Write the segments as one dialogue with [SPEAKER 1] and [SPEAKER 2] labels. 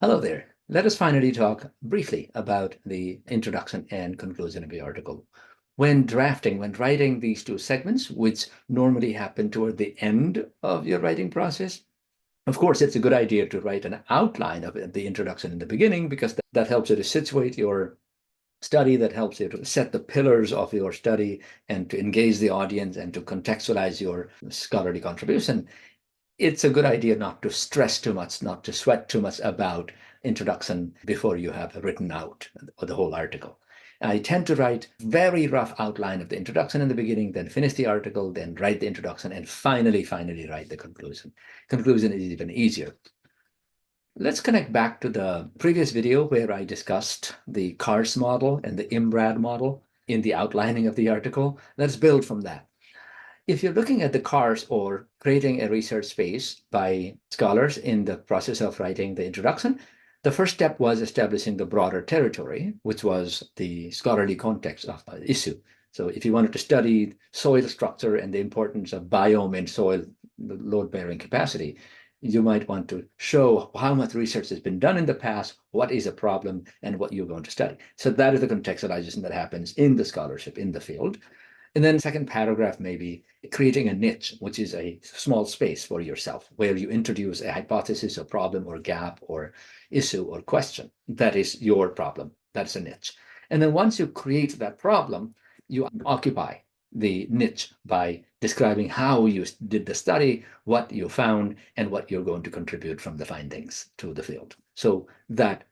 [SPEAKER 1] Hello there. Let us finally talk briefly about the introduction and conclusion of the article. When drafting, when writing these two segments, which normally happen toward the end of your writing process, of course, it's a good idea to write an outline of the introduction in the beginning because that helps you to situate your study, that helps you to set the pillars of your study and to engage the audience and to contextualize your scholarly contribution. It's a good idea not to stress too much, not to sweat too much about introduction before you have written out the whole article. I tend to write very rough outline of the introduction in the beginning, then finish the article, then write the introduction, and finally write the conclusion. Conclusion is even easier. Let's connect back to the previous video where I discussed the CARS model and the IMBRAD model in the outlining of the article. Let's build from that. If you're looking at the CARS or creating a research space by scholars in the process of writing the introduction, the first step was establishing the broader territory, which was the scholarly context of the issue. So if you wanted to study soil structure and the importance of biome and soil load-bearing capacity, you might want to show how much research has been done in the past, what is a problem, and what you're going to study. So that is the contextualization that happens in the scholarship in the field. And then the second paragraph may be creating a niche, which is a small space for yourself, where you introduce a hypothesis or problem or gap or issue or question. That is your problem. That's a niche. And then once you create that problem, you occupy the niche by describing how you did the study, what you found, and what you're going to contribute from the findings to the field. So that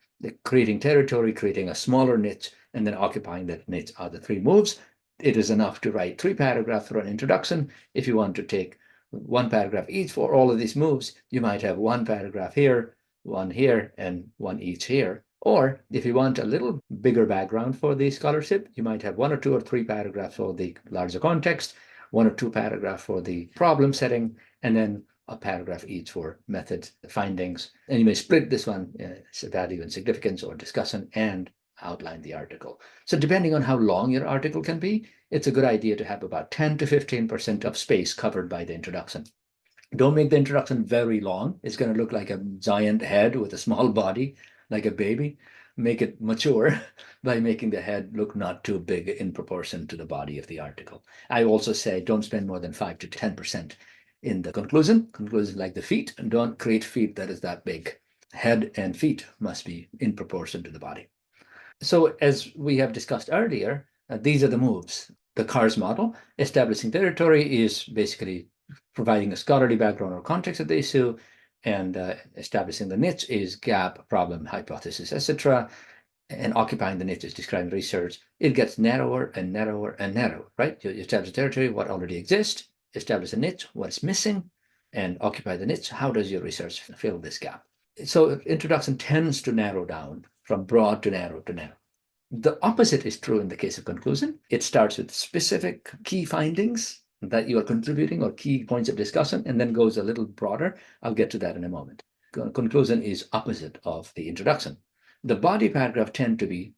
[SPEAKER 1] creating territory, creating a smaller niche, and then occupying that niche are the three moves. It is enough to write 3 paragraphs for an introduction. If you want to take 1 paragraph each for all of these moves, you might have 1 paragraph here, 1 here, and 1 each here. Or if you want a little bigger background for the scholarship, you might have 1 or 2 or 3 paragraphs for the larger context, 1 or 2 paragraphs for the problem setting, and then a paragraph each for method findings. And you may split this one, value and significance or discussion, and outline the article. So depending on how long your article can be, it's a good idea to have about 10 to 15% of space covered by the introduction. Don't make the introduction very long. It's going to look like a giant head with a small body, like a baby. Make it mature by making the head look not too big in proportion to the body of the article. I also say don't spend more than 5 to 10% in the conclusion. Conclusion like the feet, and don't create feet that is that big. Head and feet must be in proportion to the body. So as we have discussed earlier, these are the moves. The CARS model, establishing territory, is basically providing a scholarly background or context of the issue, and establishing the niche is gap, problem, hypothesis, etc. And occupying the niche is describing research. It gets narrower and narrower and narrower, right? You establish territory, what already exists, establish a niche, what's missing, and occupy the niche. How does your research fill this gap? So introduction tends to narrow down from broad to narrow to narrow. The opposite is true in the case of conclusion. It starts with specific key findings that you are contributing or key points of discussion, and then goes a little broader. I'll get to that in a moment. Conclusion is opposite of the introduction. The body paragraph tend to be,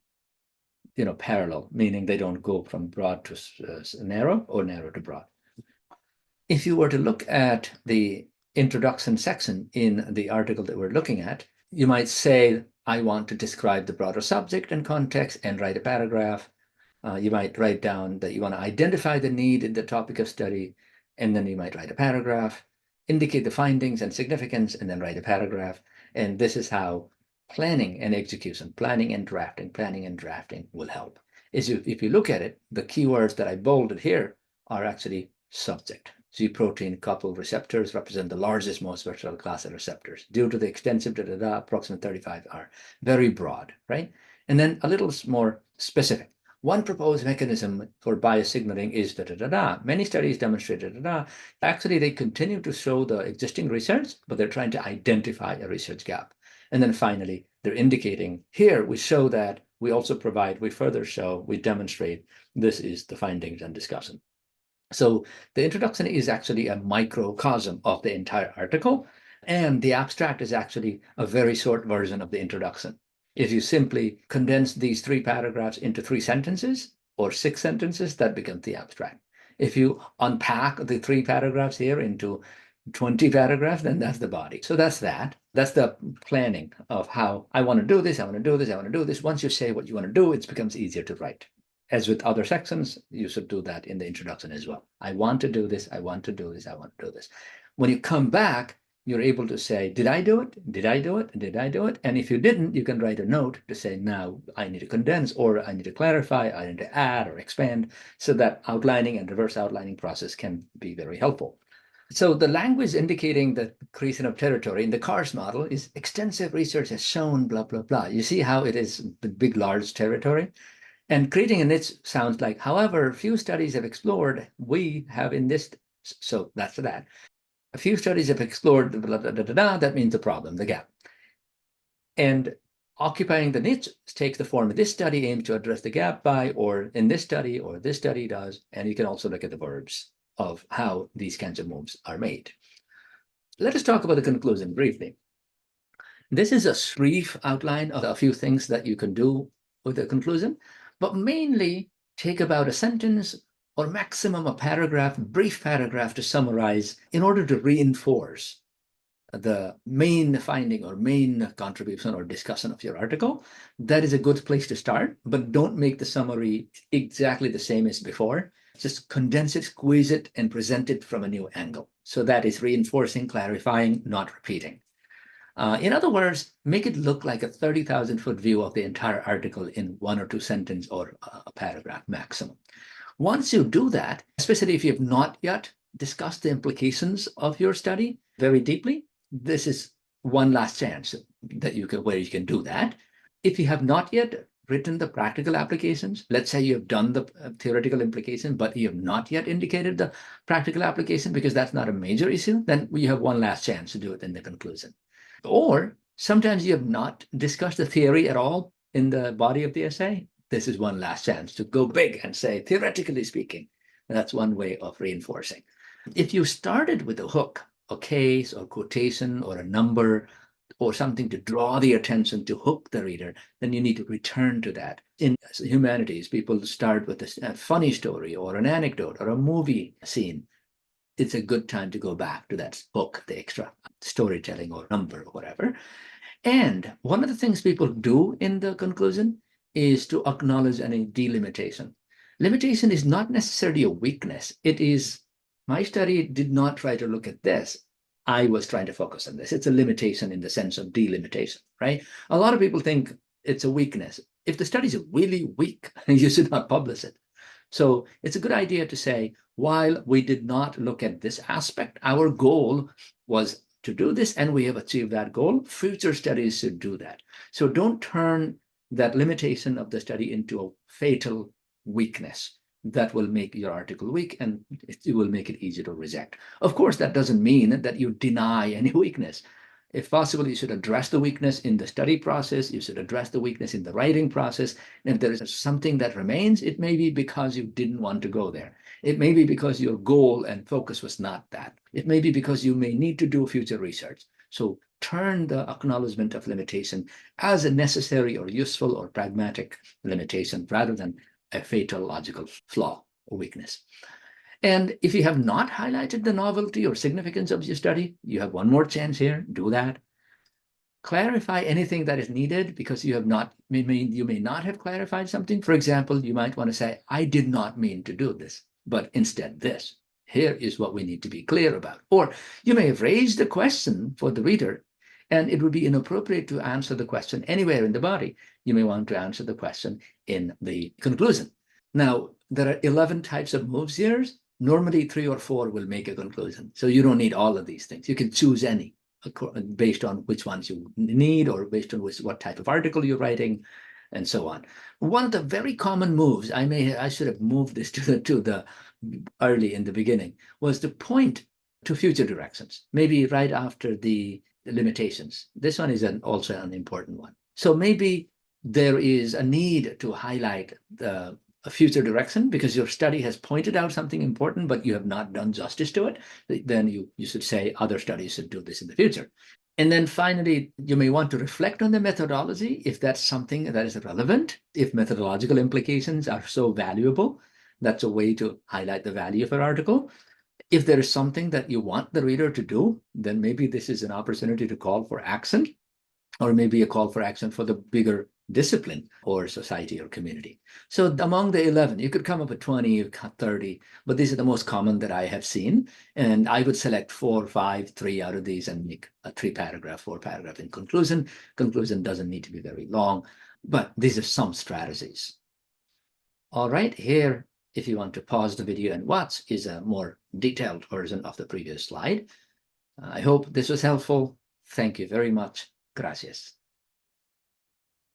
[SPEAKER 1] parallel, meaning they don't go from broad to narrow or narrow to broad. If you were to look at the introduction section in the article that we're looking at, you might say, I want to describe the broader subject and context and write a paragraph. You might write down that you want to identify the need in the topic of study, and then you might write a paragraph, indicate the findings and significance, and then write a paragraph. And this is how planning and execution, planning and drafting will help. If you look at it, the keywords that I bolded here are actually subject. G protein coupled receptors represent the largest, most versatile class of receptors. Due to the extensive approximately 35 are very broad, right? And then a little more specific. One proposed mechanism for biosignaling is Many studies demonstrate Actually, they continue to show the existing research, but they're trying to identify a research gap. And then finally, they're indicating here we show that, we also provide, we further show, we demonstrate this is the findings and discussion. So the introduction is actually a microcosm of the entire article, and the abstract is actually a very short version of the introduction. If you simply condense these 3 paragraphs into 3 sentences or 6 sentences, that becomes the abstract. If you unpack the 3 paragraphs here into 20 paragraphs, then that's the body. So that's that. That's the planning of how I want to do this, I want to do this, I want to do this. Once you say what you want to do, it becomes easier to write. As with other sections, you should do that in the introduction as well. I want to do this, I want to do this, I want to do this. When you come back, you're able to say, did I do it? Did I do it? Did I do it? And if you didn't, you can write a note to say, now I need to condense, or I need to clarify, I need to add or expand. So that outlining and reverse outlining process can be very helpful. So the language indicating the creation of territory in the CARS model is extensive research has shown blah, blah, blah. You see how it is the big, large territory? And creating a niche sounds like, however, few studies have explored, we have in this, so that's that. A few studies have explored, blah, blah, blah, blah, blah, that means the problem, the gap. And occupying the niche takes the form of this study aims to address the gap by, or in this study, or this study does. And you can also look at the verbs of how these kinds of moves are made. Let us talk about the conclusion briefly. This is a brief outline of a few things that you can do with the conclusion, but mainly take about a sentence or maximum a paragraph, brief paragraph to summarize in order to reinforce the main finding or main contribution or discussion of your article. That is a good place to start, but don't make the summary exactly the same as before. Just condense it, squeeze it, and present it from a new angle. So that is reinforcing, clarifying, not repeating. In other words, make it look like a 30,000-foot view of the entire article in 1 or 2 sentences or a paragraph maximum. Once you do that, especially if you have not yet discussed the implications of your study very deeply, this is one last chance that you can, where you can do that. If you have not yet written the practical applications, let's say you have done the theoretical implication, but you have not yet indicated the practical application because that's not a major issue, then you have one last chance to do it in the conclusion. Or sometimes you have not discussed the theory at all in the body of the essay. This is one last chance to go big and say, theoretically speaking. That's one way of reinforcing. If you started with a hook, a case or quotation or a number or something to draw the attention to hook the reader, then you need to return to that. In humanities, people start with a funny story or an anecdote or a movie scene. It's a good time to go back to that hook, the extra storytelling or number or whatever. And one of the things people do in the conclusion is to acknowledge any delimitation. Limitation is not necessarily a weakness. It is, my study did not try to look at this. I was trying to focus on this. It's a limitation in the sense of delimitation, right? A lot of people think it's a weakness. If the study is really weak, you should not publish it. So it's a good idea to say, while we did not look at this aspect, our goal was to do this, and we have achieved that goal. Future studies should do that. So don't turn that limitation of the study into a fatal weakness that will make your article weak, and it will make it easy to reject. Of course, that doesn't mean that you deny any weakness. If possible, you should address the weakness in the study process. You should address the weakness in the writing process. And if there is something that remains, it may be because you didn't want to go there. It may be because your goal and focus was not that. It may be because you may need to do future research. So turn the acknowledgement of limitation as a necessary or useful or pragmatic limitation rather than a fatal logical flaw or weakness. And if you have not highlighted the novelty or significance of your study, you have one more chance here. Do that. Clarify anything that is needed because you have not, you may not have clarified something. For example, you might want to say, I did not mean to do this, but instead this. Here is what we need to be clear about. Or you may have raised a question for the reader, and it would be inappropriate to answer the question anywhere in the body. You may want to answer the question in the conclusion. Now, there are 11 types of moves here. Normally 3 or 4 will make a conclusion. So you don't need all of these things. You can choose any based on which ones you need or based on what type of article you're writing and so on. One of the very common moves, I should have moved this to the early in the beginning, was to point to future directions, maybe right after the limitations. This one is also an important one. So maybe there is a need to highlight a future direction because your study has pointed out something important, but you have not done justice to it. Then you should say other studies should do this in the future. And then finally, you may want to reflect on the methodology if that's something that is relevant, if methodological implications are so valuable. That's a way to highlight the value of an article. If there is something that you want the reader to do, then maybe this is an opportunity to call for action, or maybe a call for action for the bigger discipline or society or community. So among the 11, you could come up with 20, 30, but these are the most common that I have seen. And I would select 4, 5, 3 out of these and make a 3-paragraph, 4-paragraph in conclusion. Conclusion doesn't need to be very long, but these are some strategies. All right, here, if you want to pause the video and watch, is a more detailed version of the previous slide. I hope this was helpful. Thank you very much. Gracias.